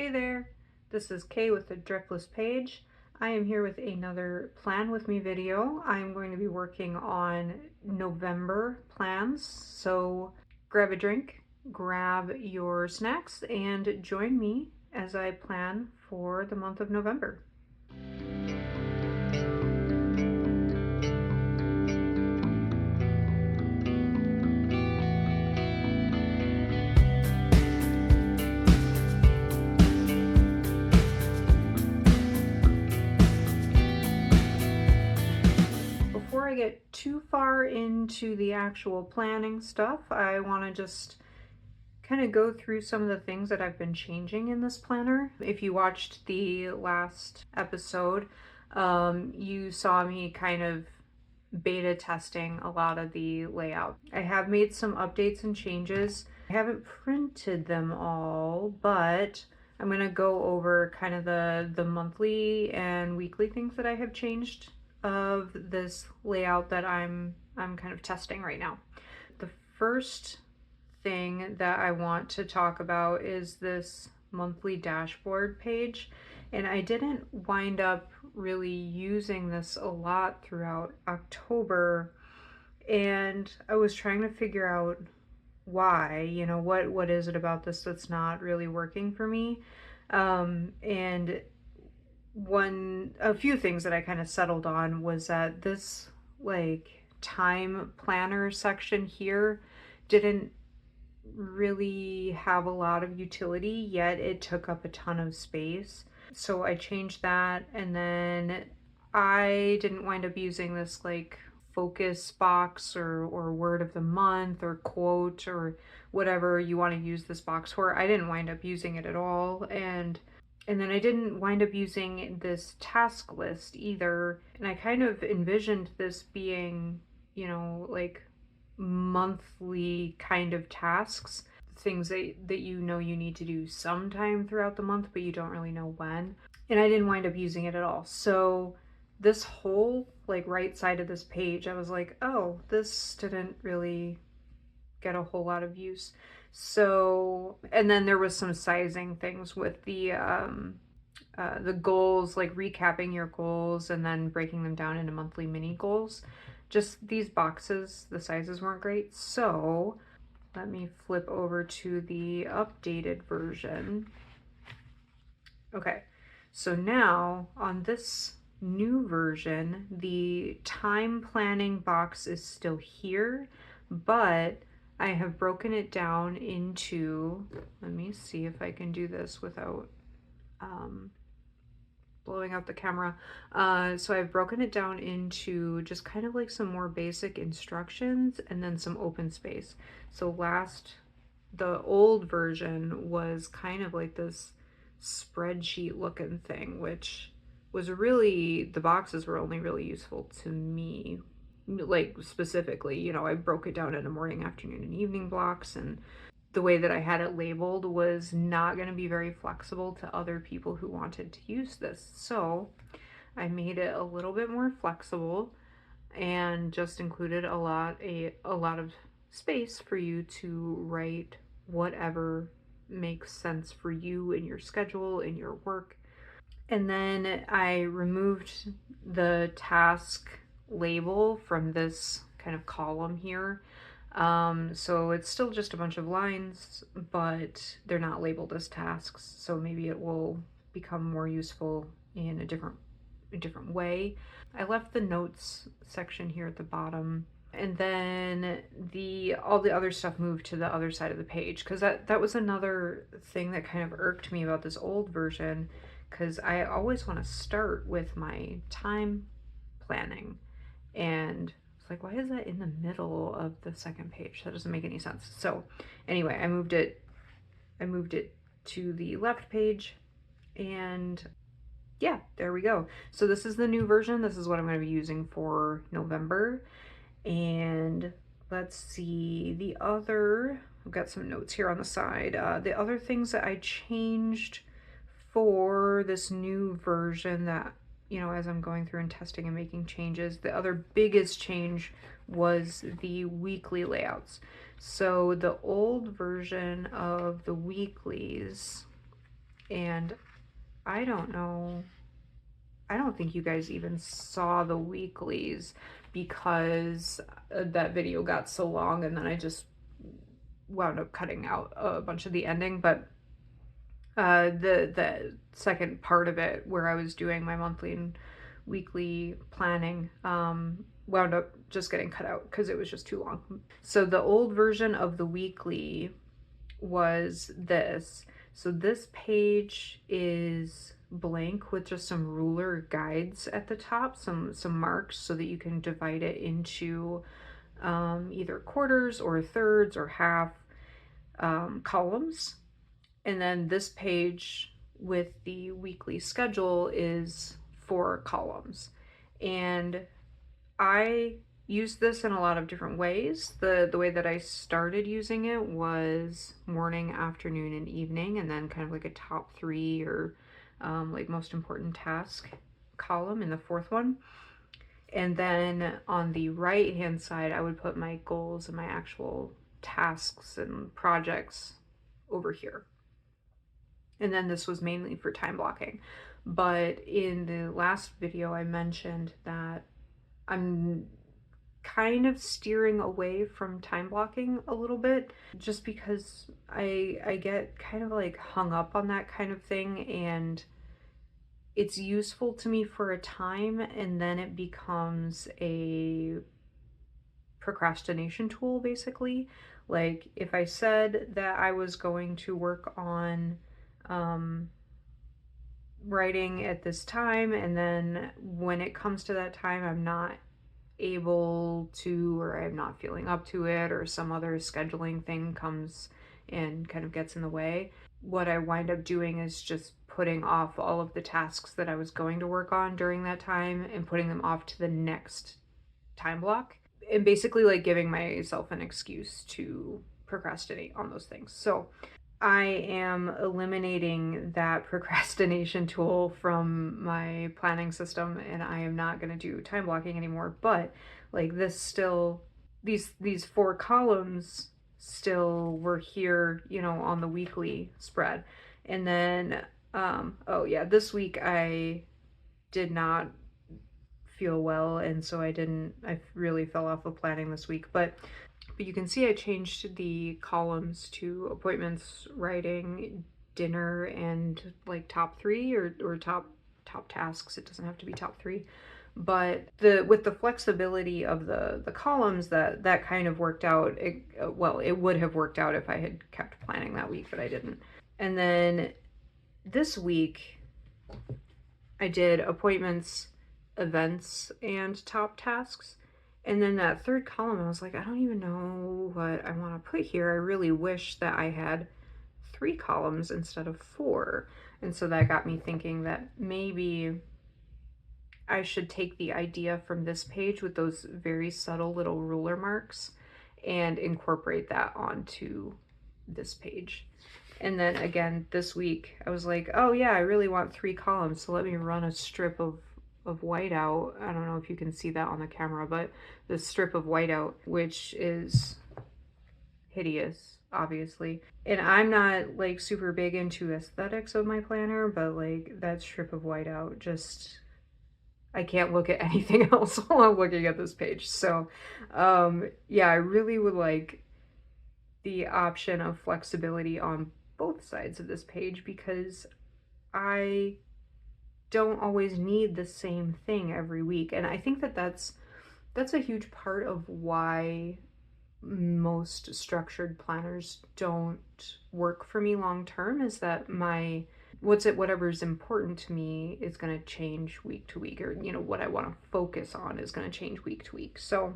Hey there, this is Kay with the Driftless Page. I am here with another Plan With Me video. I'm going to be working on November plans, so grab a drink, grab your snacks, and join me as I plan for the month of November. Before I get too far into the actual planning stuff, I want to just kind of go through some of the things that I've been changing in this planner. If you watched the last episode, you saw me kind of beta testing a lot of the layout. I have made some updates and changes. I haven't printed them all, but I'm going to go over kind of the monthly and weekly things that I have changed of this layout that I'm kind of testing right now. The first thing that I want to talk about is this monthly dashboard page, and I didn't wind up really using this a lot throughout October, and I was trying to figure out why, what is it about this that's not really working for me. And a few things that I kind of settled on was that this like time planner section here didn't really have a lot of utility, yet it took up a ton of space. So I changed that, and then I didn't wind up using this like focus box or word of the month or quote or whatever you want to use this box for. I didn't wind up using it at all, and then I didn't wind up using this task list either. And I kind of envisioned this being, like monthly kind of tasks, things that you need to do sometime throughout the month, but you don't really know when. And I didn't wind up using it at all. So this whole like right side of this page, I was like, oh, this didn't really get a whole lot of use. So, and then there was some sizing things with the goals, like recapping your goals and then breaking them down into monthly mini goals. Just these boxes, the sizes weren't great. So let me flip over to the updated version. Okay, so now on this new version, the time planning box is still here, but I have broken it down into, let me see if I can do this without blowing out the camera. So I've broken it down into just kind of like some more basic instructions and then some open space. So the old version was kind of like this spreadsheet looking thing, which was really, the boxes were only really useful to me, like specifically, I broke it down into morning, afternoon, and evening blocks, and the way that I had it labeled was not going to be very flexible to other people who wanted to use this. So I made it a little bit more flexible and just included a lot of space for you to write whatever makes sense for you in your schedule, in your work. And then I removed the task label from this kind of column here. So it's still just a bunch of lines, but they're not labeled as tasks. So maybe it will become more useful in a different way. I left the notes section here at the bottom, and then all the other stuff moved to the other side of the page, because that was another thing that kind of irked me about this old version, because I always want to start with my time planning, and it's like, why is that in the middle of the second page? That doesn't make any sense. So anyway, I moved it to the left page, and yeah, there we go. So this is the new version. This is what I'm going to be using for November. And let's see, I've got some notes here on the side. The other things that I changed for this new version that, as I'm going through and testing and making changes, the other biggest change was the weekly layouts. So the old version of the weeklies, And I don't know, I don't think you guys even saw the weeklies because that video got so long, and then I just wound up cutting out a bunch of the ending. But the second part of it, where I was doing my monthly and weekly planning, wound up just getting cut out because it was just too long. So the old version of the weekly was this. So this page is blank with just some ruler guides at the top, some marks, so that you can divide it into either quarters or thirds or half columns. And then this page with the weekly schedule is 4 columns. And I use this in a lot of different ways. The way that I started using it was morning, afternoon, and evening, and then kind of like a top 3 or like most important task column in the 4th one. And then on the right hand side, I would put my goals and my actual tasks and projects over here. And then this was mainly for time blocking. But in the last video, I mentioned that I'm kind of steering away from time blocking a little bit, just because I get kind of like hung up on that kind of thing, and it's useful to me for a time, and then it becomes a procrastination tool, basically. Like if I said that I was going to work on writing at this time, and then when it comes to that time I'm not able to, or I'm not feeling up to it, or some other scheduling thing comes and kind of gets in the way, what I wind up doing is just putting off all of the tasks that I was going to work on during that time and putting them off to the next time block, and basically like giving myself an excuse to procrastinate on those things. So I am eliminating that procrastination tool from my planning system, and I am not going to do time blocking anymore. But like this still, these 4 columns still were here, you know, on the weekly spread. And then oh yeah, this week I did not feel well, and so I really fell off of planning this week. But you can see I changed the columns to appointments, writing, dinner, and like top 3 or top tasks. It doesn't have to be top 3. But with the flexibility of the columns, that kind of worked out. Well, it would have worked out if I had kept planning that week, but I didn't. And then this week I did appointments, events, and top tasks. And then that 3rd column, I was like, I don't even know what I want to put here. I really wish that I had 3 columns instead of 4. And so that got me thinking that maybe I should take the idea from this page with those very subtle little ruler marks and incorporate that onto this page. And then again, this week, I was like, oh yeah, I really want 3 columns. So let me run a strip of white out. I don't know if you can see that on the camera, but the strip of white out, which is hideous, obviously. And I'm not like super big into aesthetics of my planner, but like that strip of white out, just, I can't look at anything else while I'm looking at this page. So yeah, I really would like the option of flexibility on both sides of this page, because I don't always need the same thing every week. And I think that that's a huge part of why most structured planners don't work for me long term, is that my whatever's important to me is going to change week to week, or you know, what I want to focus on is going to change week to week. So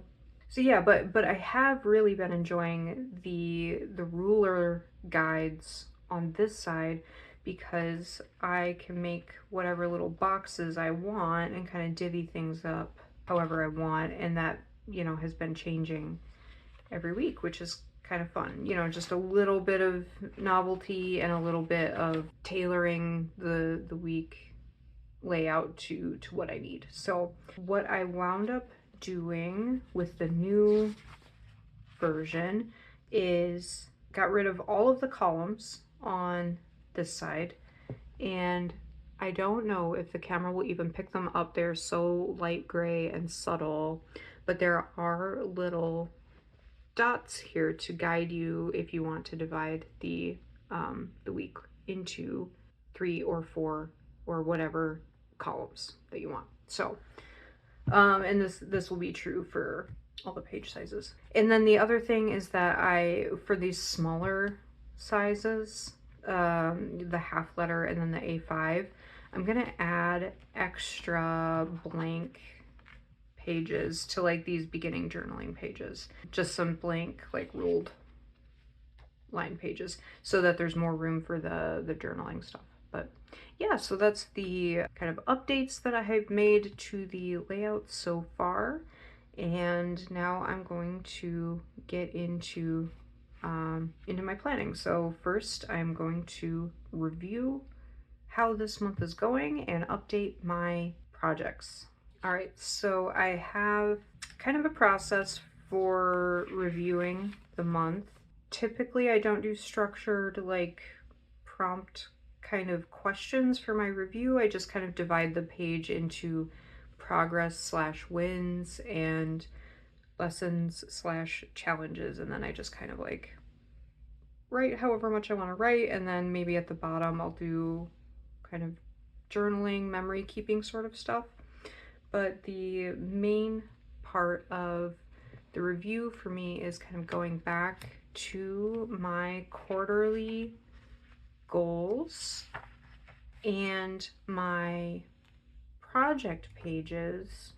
yeah, but I have really been enjoying the ruler guides on this side, because I can make whatever little boxes I want and kind of divvy things up however I want, and that, you know, has been changing every week, which is kind of fun. You know, just a little bit of novelty and a little bit of tailoring the week layout to what I need. So what I wound up doing with the new version is got rid of all of the columns on this side and I don't know if the camera will even pick them up. They're so light gray and subtle, but there are little dots here to guide you if you want to divide the week into 3 or 4 or whatever columns that you want. So, and this will be true for all the page sizes. And then the other thing is that for these smaller sizes, the half letter and then the A5, I'm gonna add extra blank pages to like these beginning journaling pages. Just some blank like ruled line pages so that there's more room for the journaling stuff. But yeah, so that's the kind of updates that I have made to the layout so far. And now I'm going to get into my planning. So first I'm going to review how this month is going and update my projects. All right, so I have kind of a process for reviewing the month. Typically, I don't do structured, like, prompt kind of questions for my review. I just kind of divide the page into progress slash wins and lessons slash challenges, and then I just kind of like write however much I want to write, and then maybe at the bottom I'll do kind of journaling, memory keeping sort of stuff. But the main part of the review for me is kind of going back to my quarterly goals and my project pages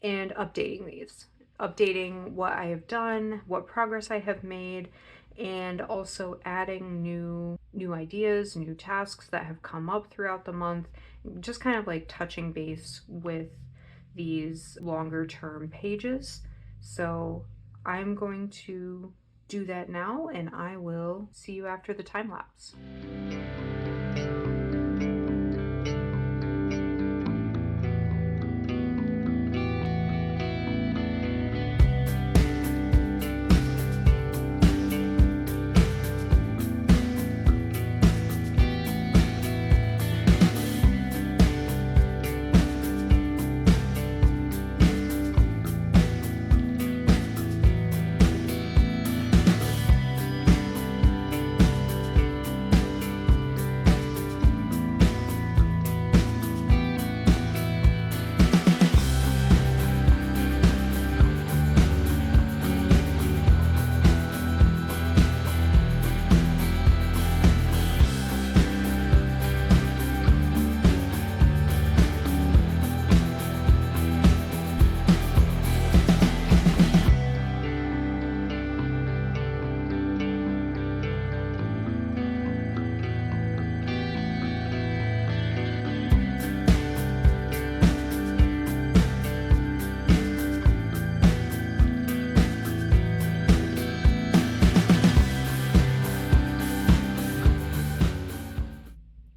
and updating these. Updating what I have done, what progress I have made, and also adding new ideas, new tasks that have come up throughout the month, just kind of like touching base with these longer term pages. So I'm going to do that now, and I will see you after the time lapse.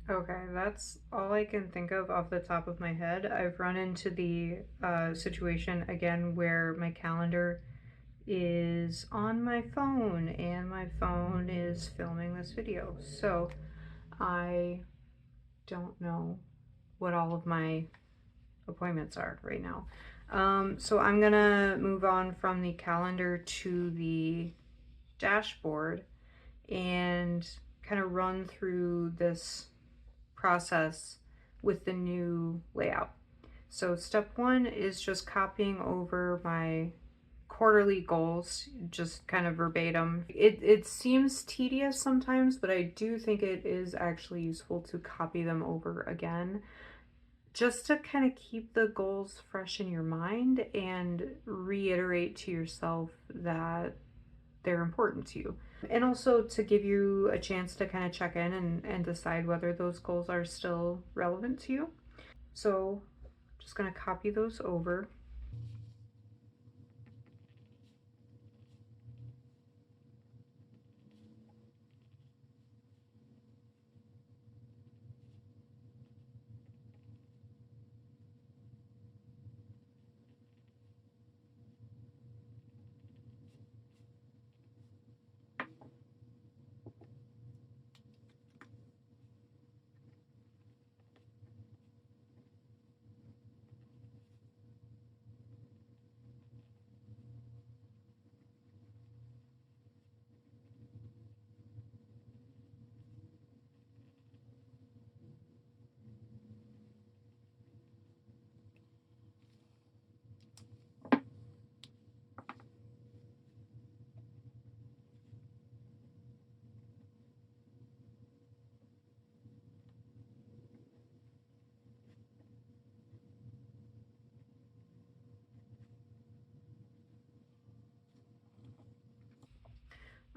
Okay, that's all I can think of off the top of my head. I've run into the situation again where my calendar is on my phone and my phone is filming this video. So I don't know what all of my appointments are right now. So I'm gonna move on from the calendar to the dashboard and kind of run through this process with the new layout. So step one is just copying over my quarterly goals, just kind of verbatim. It seems tedious sometimes, but I do think it is actually useful to copy them over again, just to kind of keep the goals fresh in your mind and reiterate to yourself that they're important to you. And also to give you a chance to kind of check in and decide whether those goals are still relevant to you. So just going to copy those over.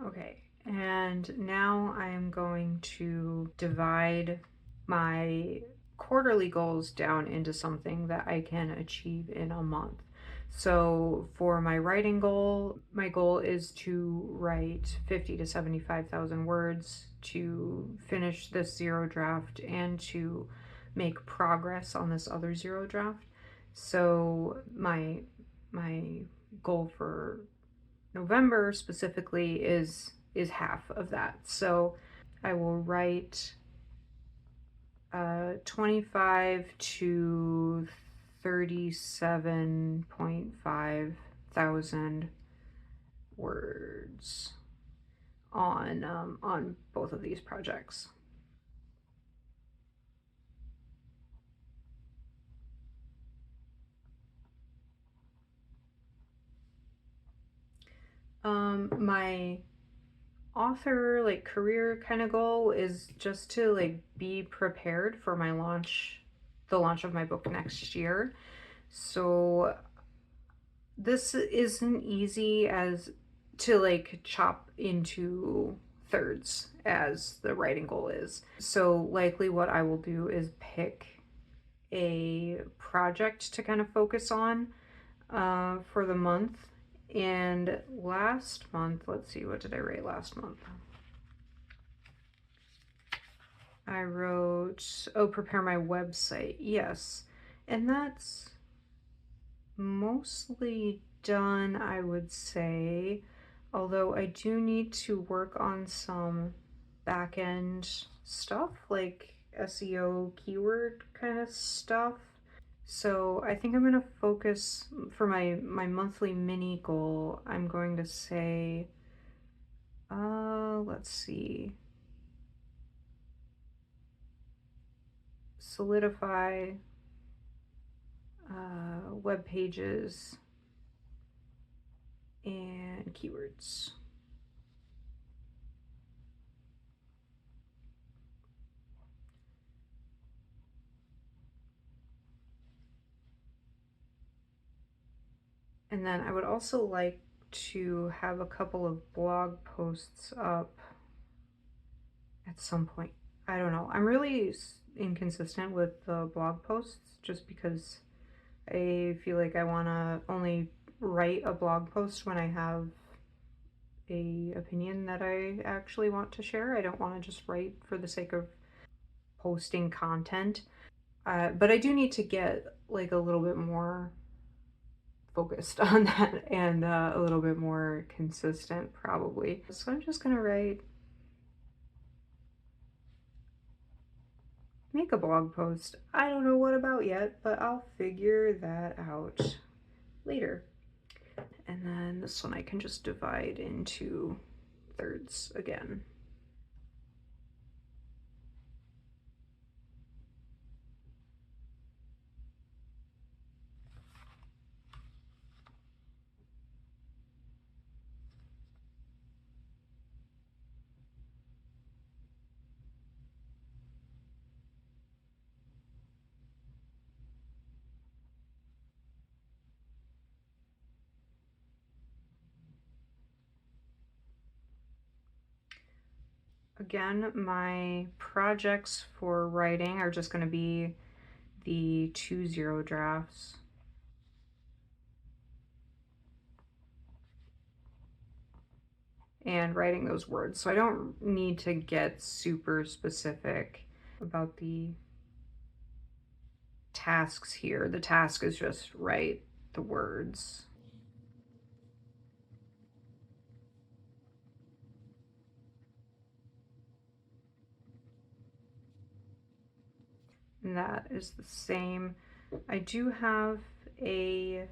Okay, and now I'm going to divide my quarterly goals down into something that I can achieve in a month. So for my writing goal, my goal is to write 50 to 75,000 words, to finish this zero draft, and to make progress on this other zero draft. So my goal for November specifically is half of that. So I will write 25 to 37.5 thousand words on both of these projects. My author like career kind of goal is just to like be prepared for the launch of my book next year. So this isn't easy as to like chop into thirds as the writing goal is. So likely what I will do is pick a project to kind of focus on for the month. And last month, let's see, what did I write last month? I wrote, oh, prepare my website. Yes. And that's mostly done, I would say. Although I do need to work on some back end stuff like SEO keyword kind of stuff. So I think I'm going to focus for my monthly mini goal. I'm going to say, let's see, solidify web pages and keywords. And then I would also like to have a couple of blog posts up at some point. I don't know. I'm really inconsistent with the blog posts just because I feel like I want to only write a blog post when I have a opinion that I actually want to share. I don't want to just write for the sake of posting content. But I do need to get like a little bit more focused on that and a little bit more consistent probably. So I'm just gonna make a blog post. I don't know what about yet, but I'll figure that out later. And then this one I can just divide into thirds again. Again, my projects for writing are just going to be the 2 zero drafts. And writing those words. So I don't need to get super specific about the tasks here. The task is just write the words. And that is the same. I do have a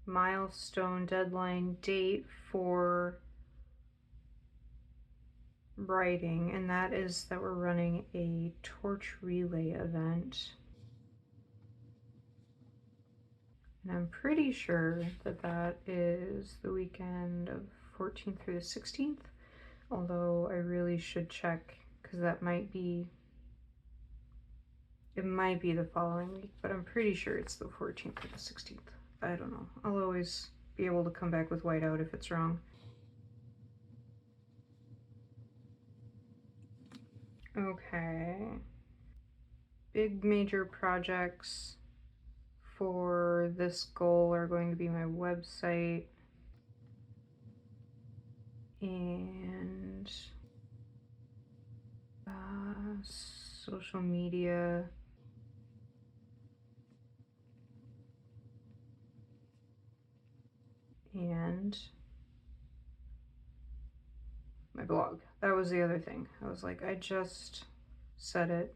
milestone deadline date for writing, and that is that we're running a torch relay event. And I'm pretty sure that that is the weekend of 14th through the 16th, although I really should check because that might be, it might be the following week, but I'm pretty sure it's the 14th or the 16th. I don't know. I'll always be able to come back with whiteout if it's wrong. Okay. Big major projects for this goal are going to be my website and social media. And my blog. That was the other thing. I was like, I just said it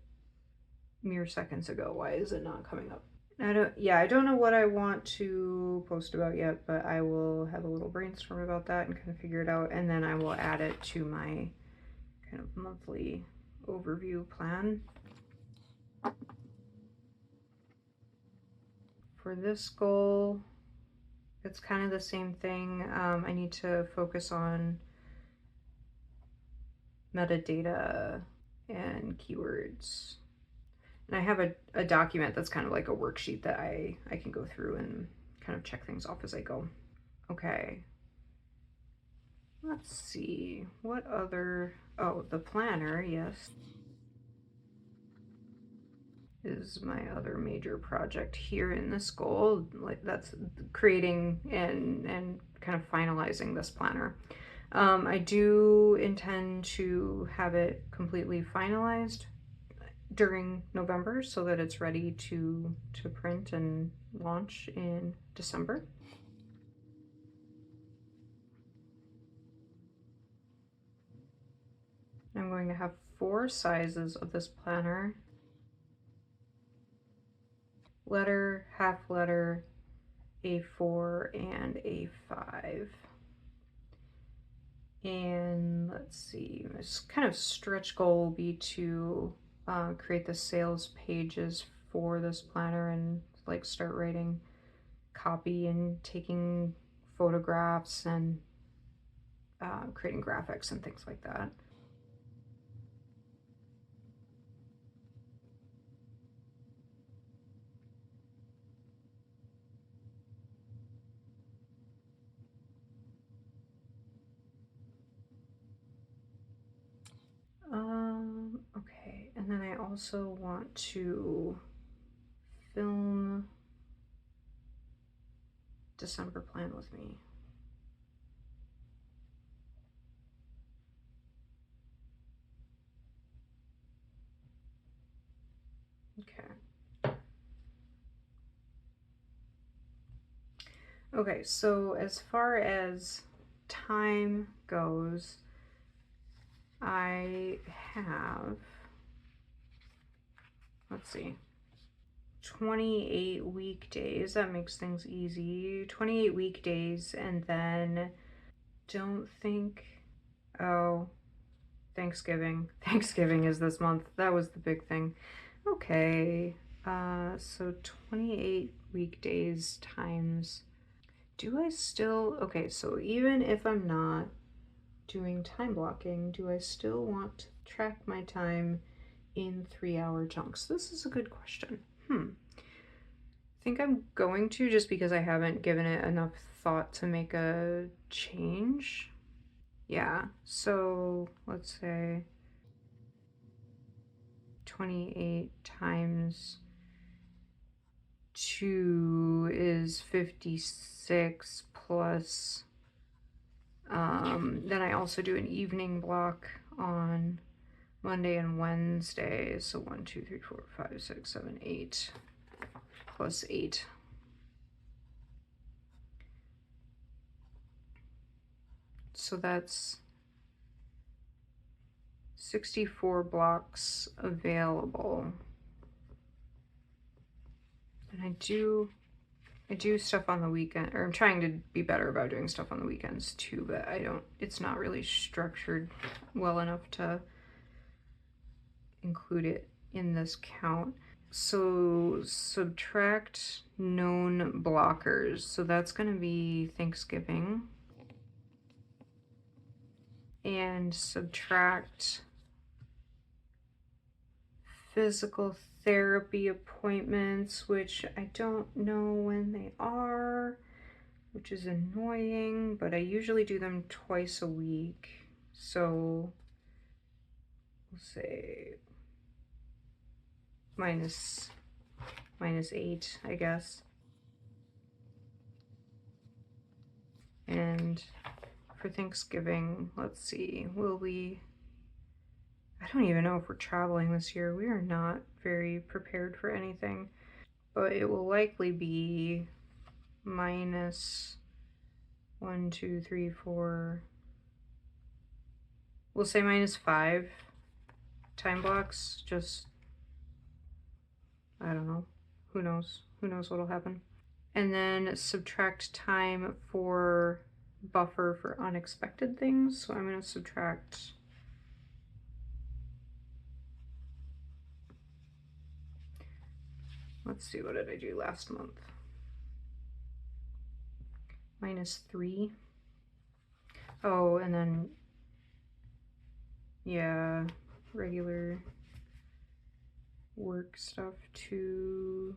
mere seconds ago. Why is it not coming up? I don't know what I want to post about yet, but I will have a little brainstorm about that and kind of figure it out, and then I will add it to my kind of monthly overview plan. For this goal, it's kind of the same thing. I need to focus on metadata and keywords. And I have a document that's kind of like a worksheet that I can go through and kind of check things off as I go. Okay. Let's see. What other... Oh, the planner, yes, is my other major project here in this goal. Like, that's creating and kind of finalizing this planner. I do intend to have it completely finalized during November so that it's ready to print and launch in December. I'm going to have 4 sizes of this planner: letter, half letter, A4, and A5. And let's see, this kind of stretch goal will be to create the sales pages for this planner and like start writing copy and taking photographs and creating graphics and things like that. Okay, and then I also want to film December plan with me. Okay. Okay, so as far as time goes, I have, let's see, 28 weekdays. That makes things easy. 28 weekdays, and then don't think, oh, Thanksgiving. Thanksgiving is this month. That was the big thing. Okay, so 28 weekdays times, do I still, okay, so even if I'm not doing time blocking, do I still want to track my time in 3-hour chunks? This is a good question. I think I'm going to, just because I haven't given it enough thought to make a change. Yeah, so let's say 28 times 2 is 56 plus, then I also do an evening block on Monday and Wednesday. So 1, 2, 3, 4, 5, 6, 7, 8 plus 8. So that's 64 blocks available. And I do stuff on the weekend, or I'm trying to be better about doing stuff on the weekends too, but it's not really structured well enough to include it in this count. So subtract known blockers. So that's going to be Thanksgiving. And subtract physical therapy appointments, which I don't know when they are, which is annoying, but I usually do them twice a week. So we'll say minus 8, I guess. And for Thanksgiving, let's see, I don't even know if we're traveling this year. We are not very prepared for anything, but it will likely be minus 1, 2, 3, 4. We'll say minus 5 time blocks. Just, I don't know. Who knows? Who knows what'll happen? And then subtract time for buffer for unexpected things. So I'm going to subtract. Let's see, what did I do last month? Minus 3. Oh, and then, yeah, regular work stuff too.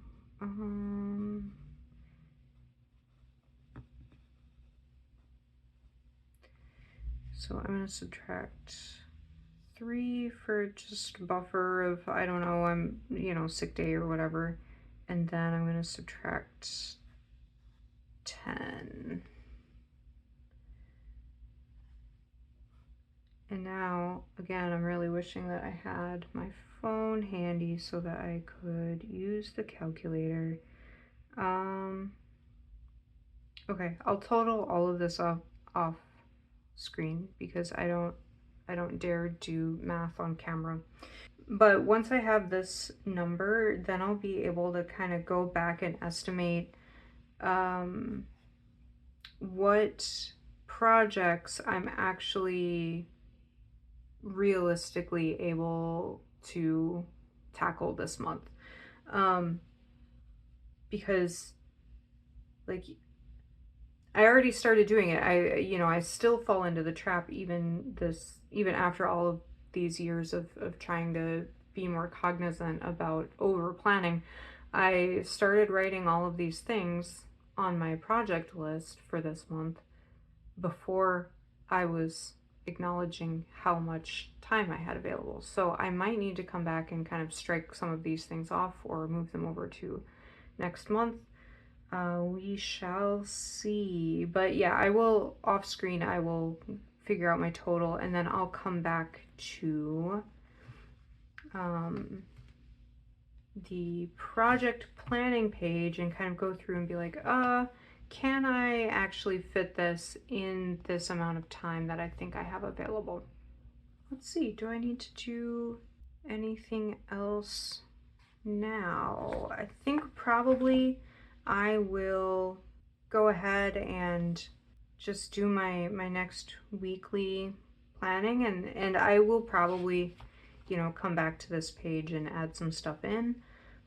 So I'm gonna subtract 3 for just buffer of, I don't know, I'm, sick day or whatever. And then I'm gonna subtract 10. And now, again, I'm really wishing that I had my phone handy so that I could use the calculator. Okay, I'll total all of this off screen because I don't dare do math on camera. But once I have this number, then I'll be able to kind of go back and estimate what projects I'm actually realistically able to tackle this month. Because like I already started doing it. I still fall into the trap even after all of these years of trying to be more cognizant about over planning. I started writing all of these things on my project list for this month before I was acknowledging how much time I had available. So I might need to come back and kind of strike some of these things off or move them over to next month. We shall see. But yeah, I will, off screen, I will figure out my total and then I'll come back to the project planning page and kind of go through and be like, can I actually fit this in this amount of time that I think I have available? Let's see, do I need to do anything else now? I think probably I will go ahead and just do my next weekly planning and I will probably, come back to this page and add some stuff in.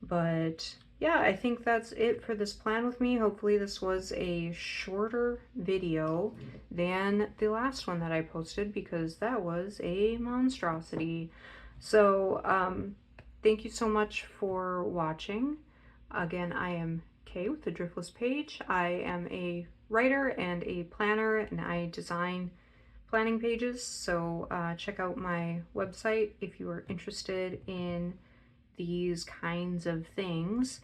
But yeah, I think that's it for this plan with me. Hopefully this was a shorter video than the last one that I posted because that was a monstrosity. So thank you so much for watching. Again, I am Kay with the Driftless Page. I am a writer and a planner and I design planning pages. So check out my website if you are interested in these kinds of things.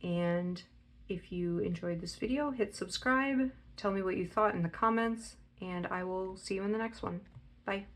And if you enjoyed this video, hit subscribe, tell me what you thought in the comments, and I will see you in the next one. Bye.